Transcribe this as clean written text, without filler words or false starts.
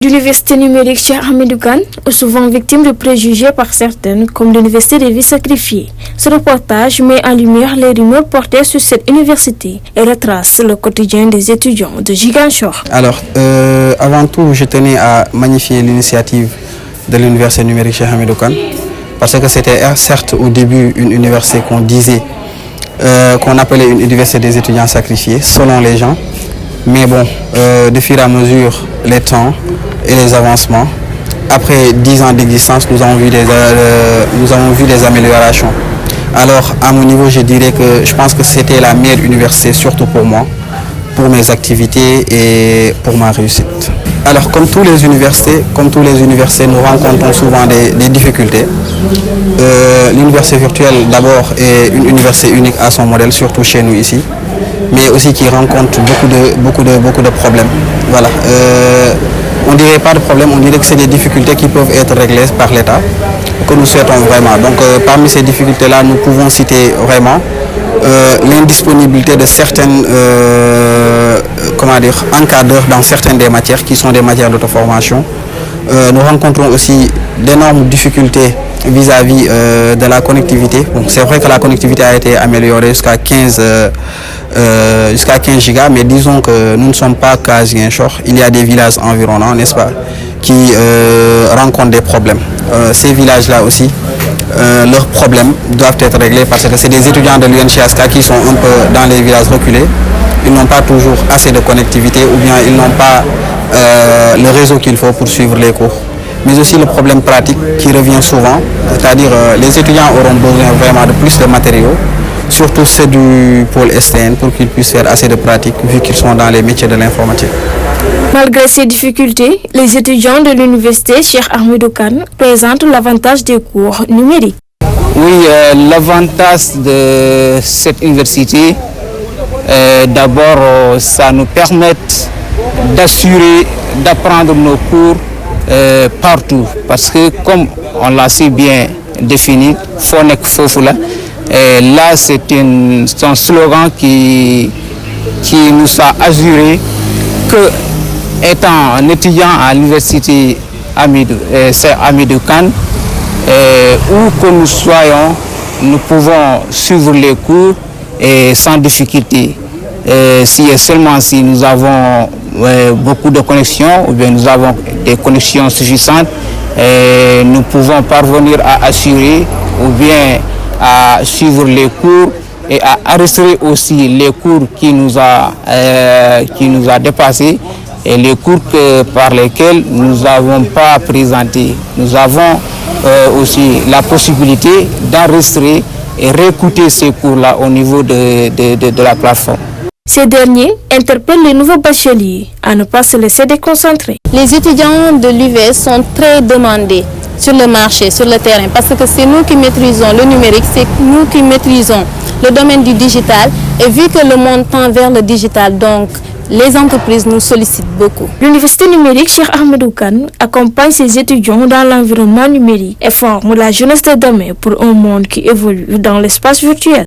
L'université numérique Cheikh Ahmadou Kane est souvent victime de préjugés par certaines, comme l'université des vies sacrifiées. Ce reportage met en lumière les rumeurs portées sur cette université et retrace le quotidien des étudiants de Ziguinchor. Alors, avant tout, je tenais à magnifier l'initiative de l'université numérique Cheikh Ahmadou Kane, parce que c'était certes au début une université qu'on disait, qu'on appelait une université des étudiants sacrifiés, selon les gens. Mais bon, de fur et à mesure, les temps et les avancements, après 10 ans d'existence, nous avons vu des améliorations. Alors, à mon niveau, je dirais que je pense que c'était la meilleure université, surtout pour moi, pour mes activités et pour ma réussite. Alors, comme toutes les universités, nous rencontrons souvent des difficultés. L'université virtuelle, d'abord, est une université unique à son modèle, surtout chez nous ici, mais aussi qui rencontre beaucoup de problèmes. Voilà. On ne dirait pas de problème, on dirait que c'est des difficultés qui peuvent être réglées par l'État, que nous souhaitons vraiment. Donc, parmi ces difficultés-là, nous pouvons citer vraiment l'indisponibilité de certaines encadreurs dans certaines des matières qui sont des matières d'auto-formation. Nous rencontrons aussi d'énormes difficultés vis-à-vis de la connectivité. Bon, c'est vrai que la connectivité a été améliorée jusqu'à 15 gigas, mais disons que nous ne sommes pas qu'à Ziguinchor. Il y a des villages environnants, n'est-ce pas, qui rencontrent des problèmes. Ces villages-là aussi, leurs problèmes doivent être réglés parce que c'est des étudiants de l'UNCHSK qui sont un peu dans les villages reculés. Ils n'ont pas toujours assez de connectivité ou bien ils n'ont pas le réseau qu'il faut pour suivre les cours. Mais aussi le problème pratique qui revient souvent, c'est-à-dire les étudiants auront besoin vraiment de plus de matériaux, surtout ceux du pôle STN, pour qu'ils puissent faire assez de pratique vu qu'ils sont dans les métiers de l'informatique. Malgré ces difficultés, les étudiants de l'université Cheikh Ahmadou Kane présentent l'avantage des cours numériques. Oui, l'avantage de cette université, d'abord, ça nous permet d'assurer, d'apprendre nos cours partout. Parce que comme on l'a si bien défini, Fonek Fofula, là c'est un slogan qui nous a assuré que, étant un étudiant à l'université Ahmadou Kane, où que nous soyons, nous pouvons suivre les cours sans difficulté. Seulement si nous avons beaucoup de connexions ou bien nous avons des connexions suffisantes, nous pouvons parvenir à assurer ou bien à suivre les cours et à enregistrer aussi les cours qui nous a dépassés et les cours par lesquels nous n'avons pas présenté. Nous avons aussi la possibilité d'enregistrer et réécouter ces cours-là au niveau de la plateforme. Ces derniers interpellent les nouveaux bacheliers à ne pas se laisser déconcentrer. Les étudiants de l'UVS sont très demandés sur le marché, sur le terrain, parce que c'est nous qui maîtrisons le numérique, c'est nous qui maîtrisons le domaine du digital. Et vu que le monde tend vers le digital, donc les entreprises nous sollicitent beaucoup. L'université numérique Cheikh Ahmadou Kane accompagne ses étudiants dans l'environnement numérique et forme la jeunesse de demain pour un monde qui évolue dans l'espace virtuel.